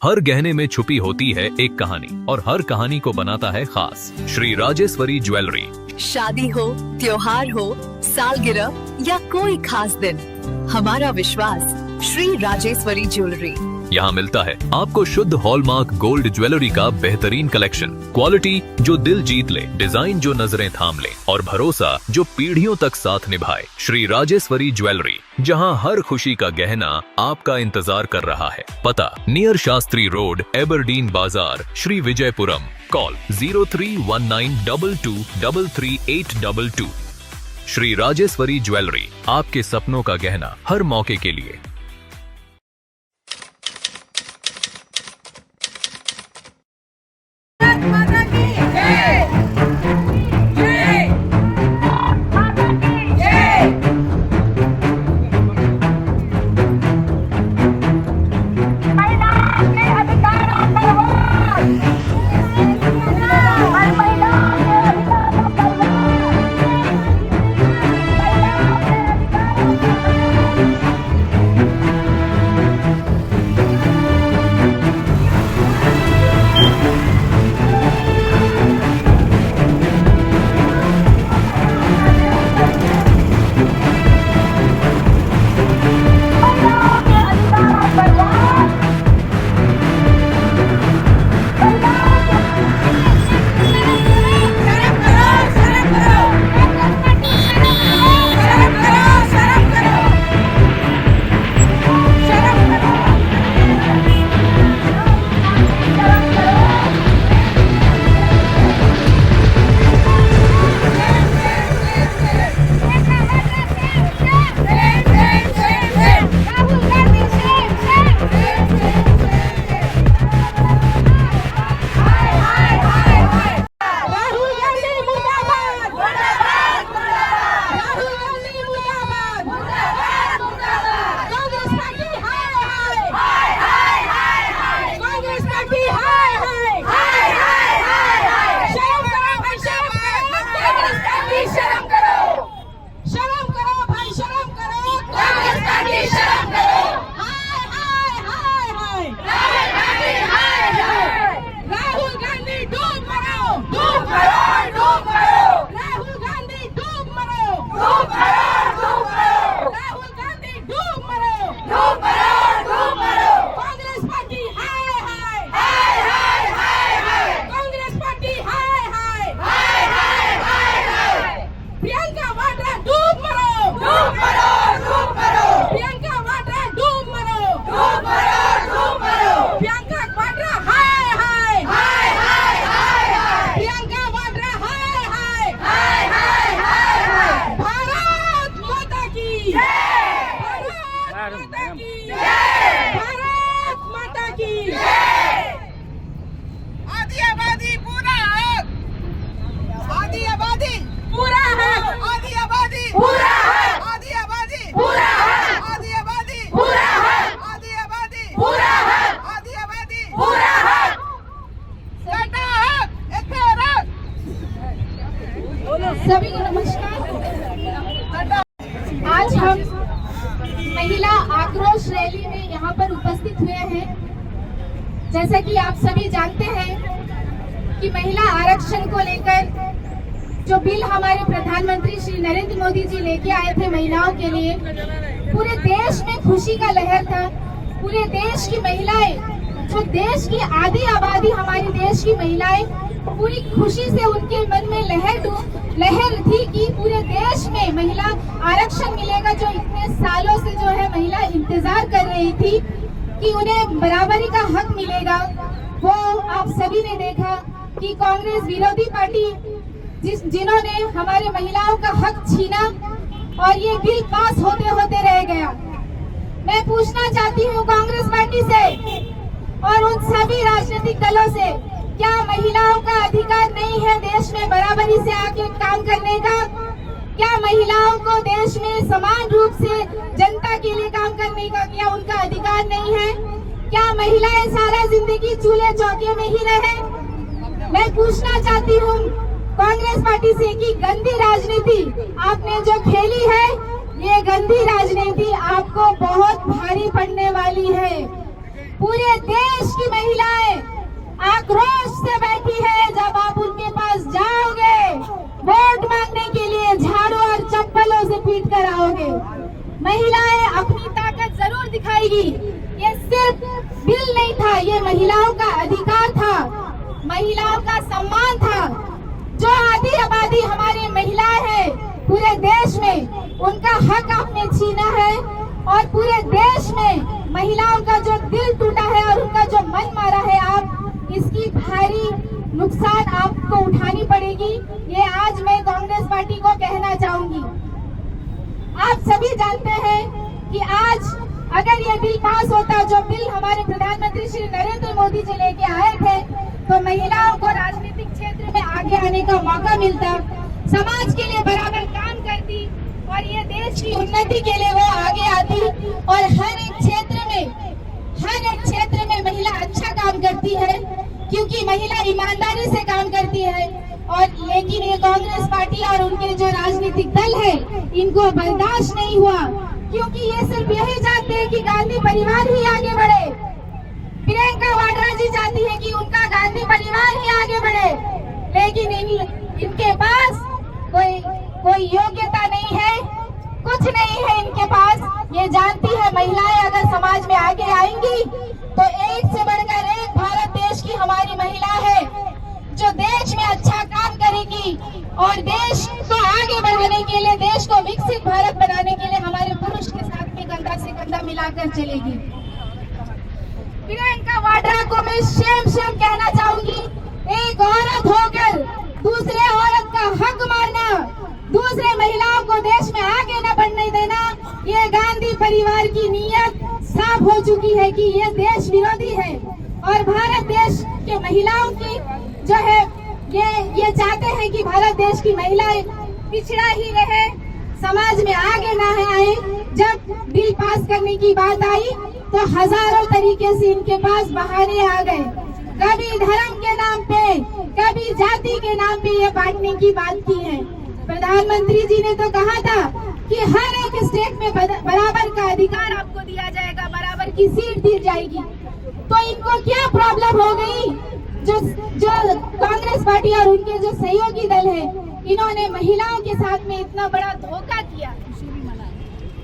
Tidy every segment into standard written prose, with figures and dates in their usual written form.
हर गहने में छुपी होती है एक कहानी और हर कहानी को बनाता है खास। श्री राजेश्वरी ज्वेलरी। शादी हो, त्योहार हो, सालगिरह या कोई खास दिन, हमारा विश्वास श्री राजेश्वरी ज्वेलरी। यहाँ मिलता है आपको शुद्ध हॉलमार्क गोल्ड ज्वेलरी का बेहतरीन कलेक्शन, क्वालिटी जो दिल जीत ले, डिजाइन जो नजरें थाम ले और भरोसा जो पीढ़ियों तक साथ निभाए। श्री राजेश्वरी ज्वेलरी, जहाँ हर खुशी का गहना आपका इंतजार कर रहा है। पता नियर शास्त्री रोड, एबरडीन बाजार, श्री विजयपुरम। कॉल 031922333822। श्री राजेश्वरी ज्वेलरी, आपके सपनों का गहना हर मौके के लिए। माता की जय, जय, माता की जय। महिला के अधिकारों पर वार, हर महिला के अधिकारों पर सभी को नमस्कार। आज हम महिला आक्रोश रैली में यहाँ पर उपस्थित हुए हैं। जैसा कि आप सभी जानते हैं कि महिला आरक्षण को लेकर जो बिल हमारे प्रधानमंत्री श्री नरेंद्र मोदी जी लेके आए थे महिलाओं के लिए, पूरे देश में खुशी का लहर था। पूरे देश की महिलाएं, जो देश की आधी आबादी हमारी देश की महिलाएं, पूरी खुशी से उनके मन में लहर थी कि पूरे देश में महिला आरक्षण मिलेगा, जो इतने सालों से जो है महिला इंतजार कर रही थी कि उन्हें बराबरी का हक मिलेगा। वो आप सभी ने देखा कि कांग्रेस विरोधी पार्टी जिन्होंने हमारे महिलाओं का हक छीना और ये बिल पास होते होते रह गया। मैं पूछना चाहती हूँ कांग्रेस पार्टी से और उन सभी राजनीतिक दलों से, क्या महिलाओं का अधिकार नहीं है देश में बराबरी से आके काम करने का? क्या महिलाओं को देश में समान रूप से जनता के लिए काम करने का क्या उनका अधिकार नहीं है? क्या महिलाएं सारा जिंदगी चूल्हे चौके में ही रहे? मैं पूछना चाहती हूँ कांग्रेस पार्टी से कि गंदी राजनीति आपने जो खेली है, ये गंदी राजनीति आपको बहुत भारी पड़ने वाली है। पूरे देश की महिलाएं आक्रोश से बैठी है। जब आप उनके पास जाओगे वोट मांगने के लिए झाड़ू और चप्पलों से पीट कर आओगे। महिलाएं अपनी ताकत जरूर दिखाएगी। ये सिर्फ बिल नहीं था, ये महिलाओं का अधिकार था, महिलाओं का सम्मान था। जो आधी आबादी हमारी महिलाएं हैं पूरे देश में, उनका हक आपने छीना है और पूरे देश में महिलाओं का जो दिल टूटा है और उनका जो मन मारा है, आप इसकी भारी नुकसान आपको उठानी पड़ेगी। ये आज मैं कांग्रेस पार्टी को कहना चाहूंगी। आप सभी जानते हैं कि आज अगर ये बिल पास होता, जो बिल हमारे प्रधानमंत्री श्री नरेंद्र मोदी जी लेके आए थे, तो महिलाओं को राजनीतिक क्षेत्र में आगे आने का मौका मिलता, समाज के लिए बराबर काम करती और ये देश की उन्नति के लिए वो आगे आती। और हर एक क्षेत्र में महिला अच्छा काम करती है, क्योंकि महिला ईमानदारी से काम करती है। और लेकिन ये कांग्रेस पार्टी और उनके जो राजनीतिक दल है, इनको बर्दाश्त नहीं हुआ, क्योंकि ये सिर्फ यही चाहते हैं कि गांधी परिवार ही आगे बढ़े। प्रियंका वाड्रा जी चाहती है कि उनका गांधी परिवार ही आगे बढ़े, लेकिन इनके पास कोई योग्यता नहीं है, कुछ नहीं है इनके पास। ये जानती है महिलाएं अगर समाज में आगे आएंगी तो एक से बढ़कर एक भारत देश की हमारी महिला है, जो देश में अच्छा काम करेगी और देश को आगे बढ़ाने के लिए, देश को विकसित भारत बनाने के लिए हमारे पुरुष के साथ में कंधा से कंधा मिलाकर चलेगी। प्रियंका वाड्रा को मैं शेम कहना चाहूंगी। एक औरत होकर दूसरे औरत का हक मारना, दूसरे महिलाओं को देश में आगे न बढ़ने देना, ये गांधी परिवार की नीयत साफ हो चुकी है कि ये देश विरोधी है। और भारत देश के महिलाओं की जो है ये चाहते हैं कि भारत देश की महिलाएं पिछड़ा ही रहे, समाज में आगे ना आए। जब बिल पास करने की बात आई तो हजारों तरीके से इनके पास बहाने आ गए। कभी धर्म के नाम पे, कभी जाति के नाम पे ये बांटने की बात की है। प्रधानमंत्री जी ने तो कहा था कि हर एक स्टेट में बराबर का अधिकार आपको दिया जाएगा, बराबर की सीट दी जाएगी। तो इनको क्या प्रॉब्लम हो गई? जो कांग्रेस पार्टी और उनके जो सहयोगी दल है, इन्होंने महिलाओं के साथ में इतना बड़ा धोखा किया।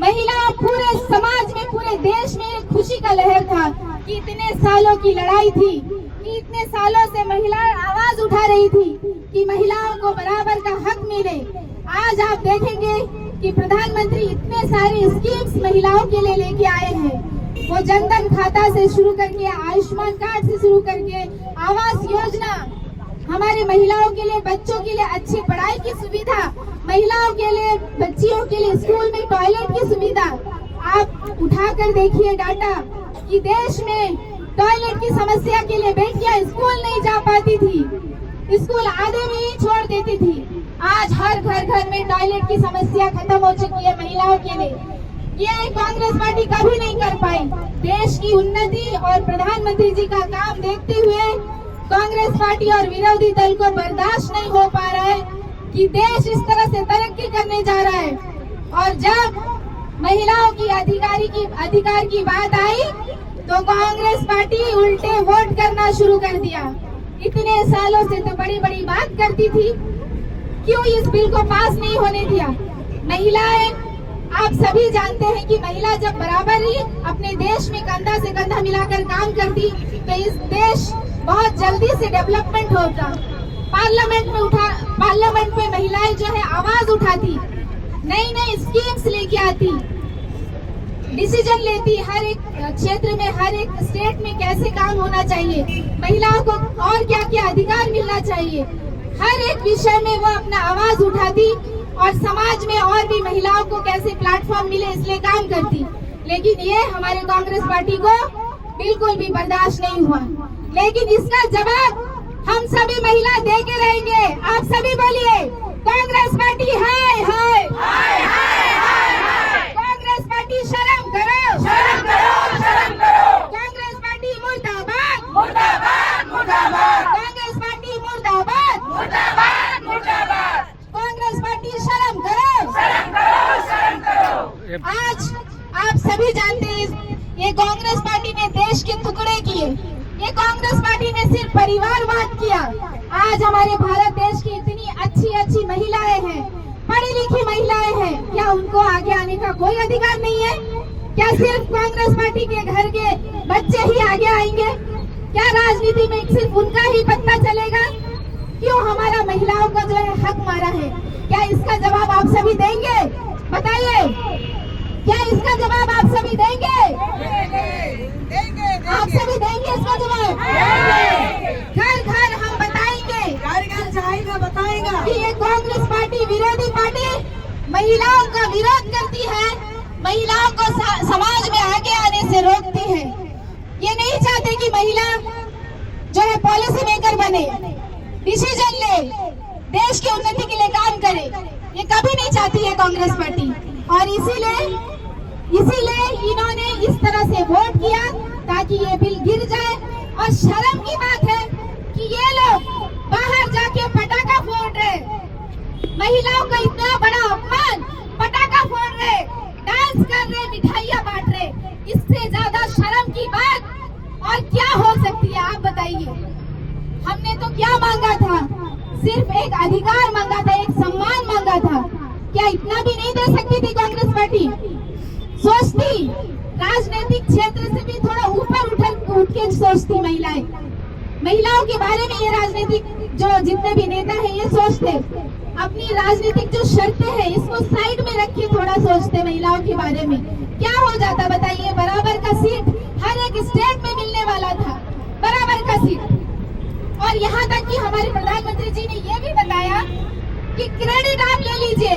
महिला पूरे समाज में, पूरे देश में एक खुशी का लहर था कि इतने सालों की लड़ाई थी, कि इतने सालों से महिलाएं आवाज उठा रही थी कि महिलाओं को बराबर का हक मिले। आज आप देखेंगे कि प्रधानमंत्री इतने सारे स्कीम्स महिलाओं के लिए लेके आए हैं। वो जनधन खाता से शुरू करके, आयुष्मान कार्ड से शुरू करके, आवास योजना, हमारे महिलाओं के लिए, बच्चों के लिए अच्छी पढ़ाई की सुविधा, महिलाओं के लिए, बच्चियों के लिए स्कूल में टॉयलेट की सुविधा। आप उठाकर देखिए डाटा कि देश में टॉयलेट की समस्या के लिए बेटियां स्कूल नहीं जा पाती थी, स्कूल आधे में ही छोड़ देती थी। आज हर घर में टॉयलेट की समस्या खत्म हो चुकी है महिलाओं के लिए। ये कांग्रेस पार्टी कभी नहीं कर पाई। देश की उन्नति और प्रधानमंत्री जी का काम देखते हुए कांग्रेस पार्टी और विरोधी दल को बर्दाश्त नहीं हो पा रहा है कि देश इस तरह से तरक्की करने जा रहा है। और जब महिलाओं की अधिकार की बात आई तो कांग्रेस पार्टी उल्टे वोट करना शुरू कर दिया। इतने सालों से तो बड़ी बड़ी बात करती थी, क्यों इस बिल को पास नहीं होने दिया? महिलाएं, आप सभी जानते हैं कि महिला जब बराबर ही अपने देश में कंधा से कंधा मिलाकर काम करती तो इस देश बहुत जल्दी से डेवलपमेंट होता। पार्लियामेंट में महिलाएं जो है आवाज उठाती, नई नई स्कीम्स लेके आती, डिसीजन लेती, हर एक क्षेत्र में, हर एक स्टेट में कैसे काम होना चाहिए, महिलाओं को और क्या क्या अधिकार मिलना चाहिए, हर एक विषय में वो अपना आवाज उठाती और समाज में और भी महिलाओं को कैसे प्लेटफॉर्म मिले इसलिए काम करती। लेकिन ये हमारे कांग्रेस पार्टी को बिल्कुल भी बर्दाश्त नहीं हुआ। लेकिन इसका जवाब हम सभी महिला दे के रहेंगे। आप सभी बोलिए, कांग्रेस पार्टी हाय हाय हाय हाय हाय, कांग्रेस पार्टी शर्म करो, शर्म करो, शर्म करो, कांग्रेस पार्टी मुर्दाबाद, मुर्दाबाद, मुर्दाबाद, कांग्रेस पार्टी मुर्दाबाद, मुर्दाबाद, मुर्दाबाद, कांग्रेस पार्टी शर्म करो, शर्म करो, शर्म करो। आज आप सभी जानते हैं ये कांग्रेस पार्टी ने देश के टुकड़े किए, ये कांग्रेस पार्टी ने सिर्फ परिवारवाद किया। आज हमारे भारत देश की इतनी अच्छी अच्छी महिलाएं हैं, पढ़ी लिखी महिलाएं हैं, क्या उनको आगे आने का कोई अधिकार नहीं है? क्या सिर्फ कांग्रेस पार्टी के घर के बच्चे ही आगे आएंगे? क्या राजनीति में सिर्फ उनका ही पत्ता चलेगा? क्यों हमारा महिलाओं का जो है हक मारा है? क्या इसका जवाब आप सभी देंगे? बताइए, क्या इसका जवाब आप सभी देंगे? आप सभी देंगे इसका जवाब? घर घर हम बताएंगे, घर जाएगा बताएगा कि ये कांग्रेस पार्टी विरोधी पार्टी महिलाओं का विरोध करती है, महिलाओं को समाज में आगे आने से रोकती है। ये नहीं चाहते कि महिला जो है पॉलिसी मेकर बने, डिसीजन ले, देश की उन्नति के लिए काम करे। ये कभी नहीं चाहती है कांग्रेस पार्टी, और इसीलिए इन्होंने इस तरह से वोट किया ताकि ये बिल गिर जाए। और शर्म की बात है कि ये लोग बाहर जाके पटाखा फोड़ रहे, महिलाओं का इतना बड़ा अपमान, पटाखा फोड़ रहे, डांस कर रहे, मिठाइयाँ बांट रहे। इससे ज्यादा शर्म की बात और क्या हो सकती है? आप बताइए। हमने तो क्या मांगा था? सिर्फ एक अधिकार मांगा था, एक सम्मान मांगा था। क्या इतना भी नहीं दे सकती थी कांग्रेस पार्टी? सोचती, राजनीतिक क्षेत्र से भी थोड़ा ऊपर उठ के सोचती महिलाओं के बारे में। ये राजनीतिक जो जितने भी नेता हैं ये सोचते, अपनी राजनीतिक जो शर्तें हैं इसको साइड में रख के थोड़ा सोचते महिलाओं के बारे में। क्या हो जाता बताइए? बराबर का सीट हर एक स्टेट में मिलने वाला था, बराबर का सीट। और यहाँ तक कि हमारे प्रधानमंत्री जी ने ये भी बताया कि क्रेडिट आप ले लीजिए,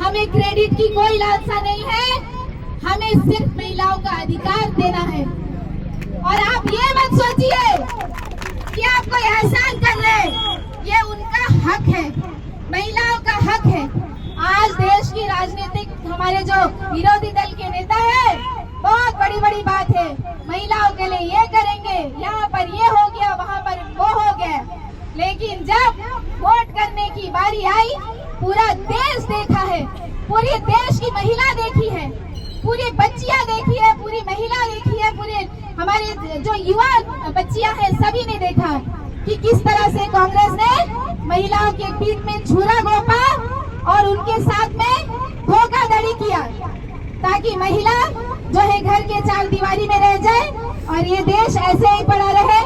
हमें क्रेडिट की कोई लालसा नहीं है, हमें सिर्फ महिलाओं का अधिकार देना है। और आप ये मत सोचिए कि आप कोई एहसान कर रहे हैं, ये उनका हक है, महिलाओं का हक है। आज देश की राजनीतिक हमारे जो विरोधी दल के नेता है, बहुत बड़ी बड़ी बात है, महिलाओं के लिए ये करेंगे, यहाँ पर ये हो गया, वहाँ पर वो हो गया। लेकिन जब वोट करने की बारी आई, पूरा देश देखा है, पूरे देश की महिला देखी है, पूरी बच्चियां देखी है, पूरी महिला देखी है, पूरे हमारे जो युवा बच्चियां हैं सभी ने देखा कि किस तरह से कांग्रेस ने महिलाओं के पीठ में छुरा घोंपा और उनके साथ में धोखाधड़ी किया, ताकि महिला जो है घर के चार दीवारी में रह जाए और ये देश ऐसे ही पड़ा रहे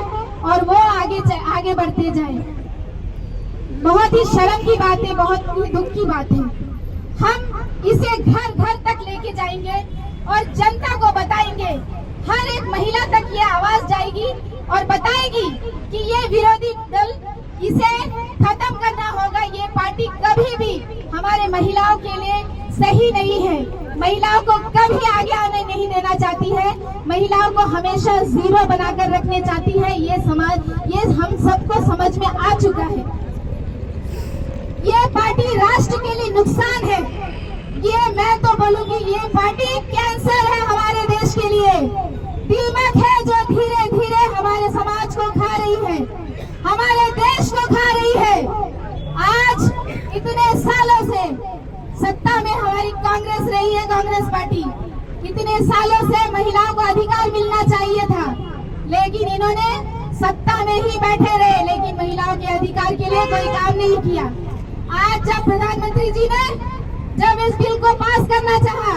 और वो आगे बढ़ते जाए। बहुत ही शर्म की बात है, बहुत ही दुख की बात है। हम इसे घर घर तक लेके जाएंगे और जनता को बताएंगे, हर एक महिला तक ये आवाज जाएगी और बताएगी कि ये विरोधी दल, इसे खत्म करना होगा। ये पार्टी कभी भी हमारे महिलाओं के लिए सही नहीं है, महिलाओं को कभी आगे आने नहीं देना चाहती है, महिलाओं को हमेशा जीरो बनाकर रखने चाहती है। ये हम सबको समझ में आ चुका है। ये पार्टी राष्ट्र के लिए नुकसान है। ये मैं तो बोलूंगी, ये पार्टी कैंसर है हमारे देश के लिए, दीमक है जो धीरे धीरे हमारे समाज को खा रही है, हमारे देश को खा रही है। आज इतने सालों से सत्ता में हमारी कांग्रेस रही है, कांग्रेस पार्टी, इतने सालों से महिलाओं को अधिकार मिलना चाहिए था, लेकिन इन्होंने सत्ता में ही बैठे रहे, लेकिन महिलाओं के अधिकार के लिए कोई काम नहीं किया। आज जब प्रधानमंत्री जी ने जब इस बिल को पास करना चाहा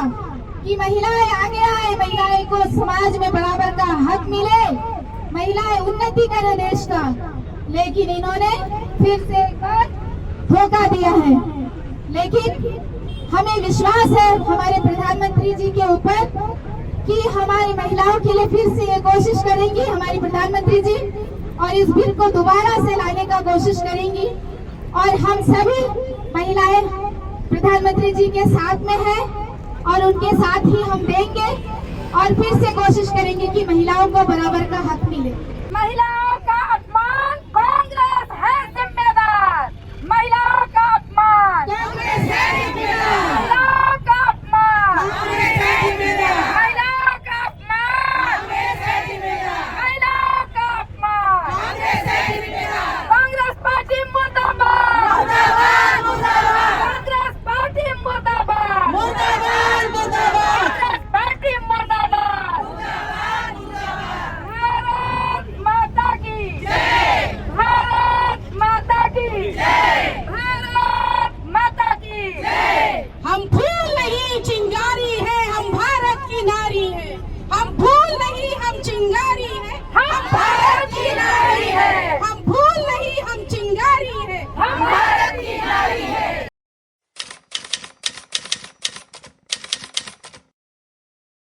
कि महिलाएं आगे आए, महिलाएं को समाज में बराबर का हक मिले, महिलाएं उन्नति करें देश का, लेकिन इन्होंने फिर से एक बार धोखा दिया है। लेकिन हमें विश्वास है हमारे प्रधानमंत्री जी के ऊपर कि हमारी महिलाओं के लिए फिर से ये कोशिश करेंगी हमारी प्रधानमंत्री जी, और इस बिल को दोबारा से लाने का कोशिश करेंगी। और हम सभी महिलाएं प्रधानमंत्री जी के साथ में हैं और उनके साथ ही हम देंगे और फिर से कोशिश करेंगे कि महिलाओं को बराबर का हक मिले। महिला